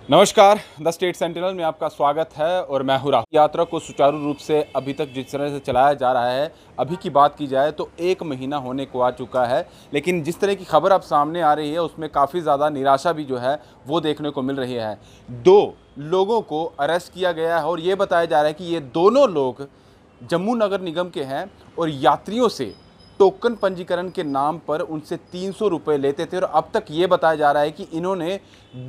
नमस्कार, the state sentinel में आपका स्वागत है और मैं हूं राहुल। यात्रा को सुचारू रूप से अभी तक जिस तरह से चलाया जा रहा है, अभी की बात की जाए तो 1 महीना होने को आ चुका है, लेकिन जिस तरह की खबर अब सामने आ रही है उसमें काफ़ी ज़्यादा निराशा भी जो है वो देखने को मिल रही है। 2 लोगों को अरेस्ट किया गया है और ये बताया जा रहा है कि ये दोनों लोग जम्मू नगर निगम के हैं और यात्रियों से टोकन पंजीकरण के नाम पर उनसे 300 रुपये लेते थे और अब तक ये बताया जा रहा है कि इन्होंने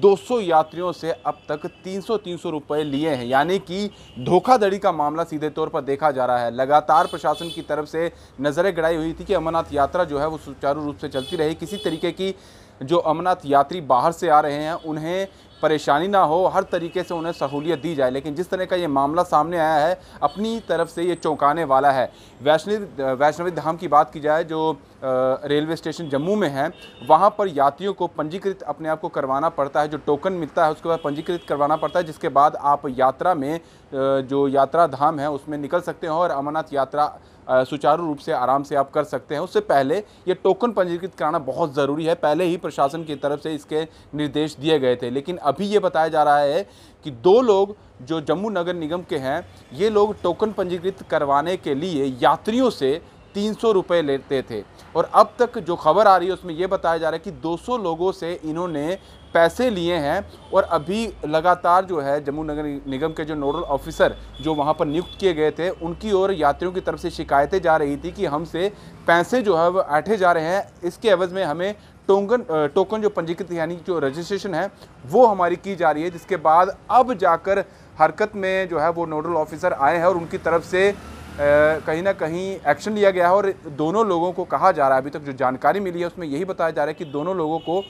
200 यात्रियों से अब तक 300 रुपये लिए हैं, यानी कि धोखाधड़ी का मामला सीधे तौर पर देखा जा रहा है। लगातार प्रशासन की तरफ से नज़रें गड़ाई हुई थी कि अमरनाथ यात्रा जो है वो सुचारू रूप से चलती रहे, किसी तरीके की जो अमरनाथ यात्री बाहर से आ रहे हैं उन्हें परेशानी ना हो, हर तरीके से उन्हें सहूलियत दी जाए। लेकिन जिस तरह का ये मामला सामने आया है अपनी तरफ से ये चौंकाने वाला है। वैष्णवी धाम की बात की जाए जो रेलवे स्टेशन जम्मू में है, वहाँ पर यात्रियों को पंजीकृत अपने आप को करवाना पड़ता है। जो टोकन मिलता है उसके बाद पंजीकृत करवाना पड़ता है, जिसके बाद आप यात्रा में जो यात्रा धाम है उसमें निकल सकते हो और अमरनाथ यात्रा सुचारू रूप से आराम से आप कर सकते हैं। उससे पहले ये टोकन पंजीकृत कराना बहुत ज़रूरी है, पहले ही प्रशासन की तरफ से इसके निर्देश दिए गए थे। लेकिन अभी ये बताया जा रहा है कि 2 लोग जो जम्मू नगर निगम के हैं, ये लोग टोकन पंजीकृत करवाने के लिए यात्रियों से 300 रुपये लेते थे और अब तक जो खबर आ रही है उसमें यह बताया जा रहा है कि 200 लोगों से इन्होंने पैसे लिए हैं और अभी लगातार जो है जम्मू नगर निगम के जो नोडल ऑफिसर जो वहां पर नियुक्त किए गए थे उनकी ओर यात्रियों की तरफ से शिकायतें जा रही थी कि हमसे पैसे जो है वो ऐंठे जा रहे हैं, इसके एवज में हमें टोकन जो पंजीकृत यानी जो रजिस्ट्रेशन है वो हमारी की जा रही है। जिसके बाद अब जाकर हरकत में जो है वो नोडल ऑफिसर आए हैं और उनकी तरफ से कहीं ना कहीं एक्शन लिया गया है और दोनों लोगों को कहा जा रहा है, अभी तक जो जानकारी मिली है उसमें यही बताया जा रहा है कि दोनों लोगों को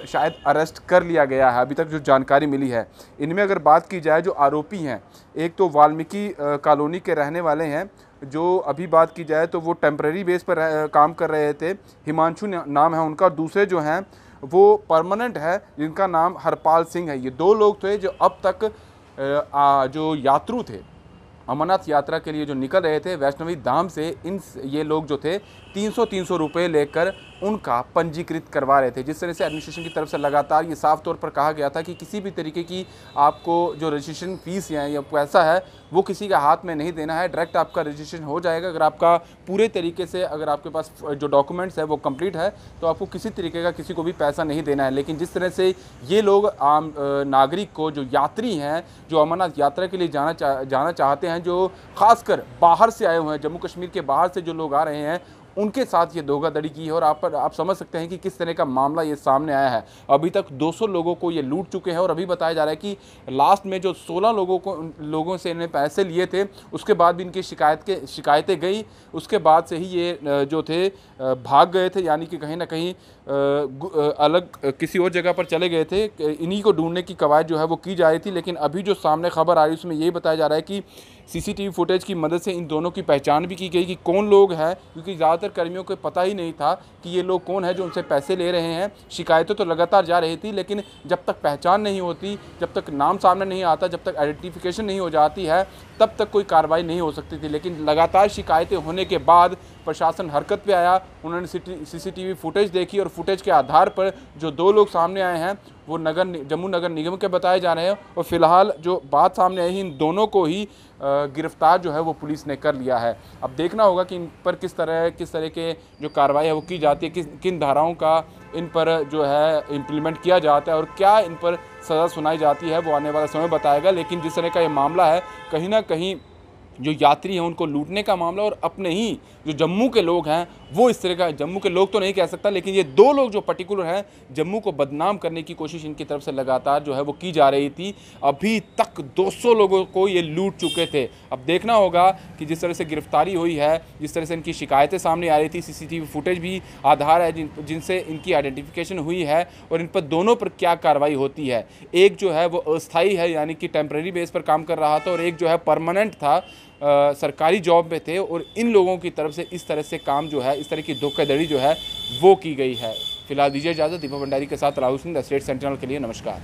शायद अरेस्ट कर लिया गया है, अभी तक जो जानकारी मिली है। इनमें अगर बात की जाए जो आरोपी हैं, एक तो वाल्मीकि कॉलोनी के रहने वाले हैं, जो अभी बात की जाए तो वो टेम्परेरी बेस पर काम कर रहे थे, हिमांशु नाम है उनका। दूसरे जो हैं वो परमानेंट है जिनका नाम हरपाल सिंह है। ये 2 लोग थे जो अब तक जो यात्रु थे अमरनाथ यात्रा के लिए जो निकल रहे थे वैष्णवी धाम से, ये लोग जो थे 300 रुपये लेकर उनका पंजीकृत करवा रहे थे। जिस तरह से एडमिनिस्ट्रेशन की तरफ से लगातार ये साफ तौर पर कहा गया था कि किसी भी तरीके की आपको जो रजिस्ट्रेशन फीस है या पैसा है वो किसी के हाथ में नहीं देना है, डायरेक्ट आपका रजिस्ट्रेशन हो जाएगा। अगर आपका पूरे तरीके से अगर आपके पास जो डॉक्यूमेंट्स है वो कंप्लीट है तो आपको किसी तरीके का किसी को भी पैसा नहीं देना है। लेकिन जिस तरह से ये लोग आम नागरिक को, जो यात्री हैं जो अमरनाथ यात्रा के लिए जाना चाहते हैं, जो खासकर बाहर से आए हुए हैं, जम्मू कश्मीर के बाहर से जो लोग आ रहे हैं, उनके साथ ये धोखाधड़ी की है और आप समझ सकते हैं कि किस तरह का मामला ये सामने आया है। अभी तक 200 लोगों को ये लूट चुके हैं और अभी बताया जा रहा है कि लास्ट में जो 16 लोगों से इन्हें पैसे लिए थे उसके बाद भी इनकी शिकायतें गई, उसके बाद से ही ये जो थे भाग गए थे, यानी कि कहीं ना कहीं अलग किसी और जगह पर चले गए थे। इन्हीं को ढूंढने की कवायद जो है वो की जा रही थी। लेकिन अभी जो सामने खबर आ रही है उसमें यही बताया जा रहा है कि सीसीटीवी फुटेज की मदद से इन दोनों की पहचान भी की गई कि कौन लोग हैं, क्योंकि ज़्यादातर कर्मियों को पता ही नहीं था कि ये लोग कौन है जो उनसे पैसे ले रहे हैं। शिकायतें तो लगातार जा रही थी, लेकिन जब तक पहचान नहीं होती, जब तक नाम सामने नहीं आता, जब तक आइडेंटिफिकेशन नहीं हो जाती है, तब तक कोई कार्रवाई नहीं हो सकती थी। लेकिन लगातार शिकायतें होने के बाद प्रशासन हरकत पे आया, उन्होंने सीसीटीवी फुटेज देखी और फुटेज के आधार पर जो 2 लोग सामने आए हैं वो जम्मू नगर निगम के बताए जा रहे हैं और फिलहाल जो बात सामने आई इन दोनों को ही गिरफ्तार जो है वो पुलिस ने कर लिया है। अब देखना होगा कि इन पर किस तरह के जो कार्रवाई है वो की जाती है, किन धाराओं का इन पर जो है इम्प्लीमेंट किया जाता है और क्या इन पर सज़ा सुनाई जाती है, वो आने वाला समय बताएगा। लेकिन जिस तरह का ये मामला है, कहीं ना कहीं जो यात्री हैं उनको लूटने का मामला और अपने ही जो जम्मू के लोग हैं वो इस तरह का, जम्मू के लोग तो नहीं कह सकता, लेकिन ये 2 लोग जो पर्टिकुलर हैं जम्मू को बदनाम करने की कोशिश इनकी तरफ से लगातार जो है वो की जा रही थी। अभी तक 200 लोगों को ये लूट चुके थे। अब देखना होगा कि जिस तरह से गिरफ्तारी हुई है, जिस तरह से इनकी शिकायतें सामने आ रही थी, सीसीटीवी फुटेज भी आधार है जिनसे इनकी आइडेंटिफिकेशन हुई है और इन पर दोनों पर क्या कार्रवाई होती है। एक जो है वो अस्थायी है, यानी कि टेम्परेरी बेस पर काम कर रहा था, और एक जो है परमानेंट था, सरकारी जॉब में थे, और इन लोगों की तरफ से इस तरह से काम जो है, इस तरह की धोखाधड़ी जो है वो की गई है। फिलहाल दीजिए इजाज़त। दीपक भंडारी के साथ Rahul Singh, the state sentinel के लिए। नमस्कार।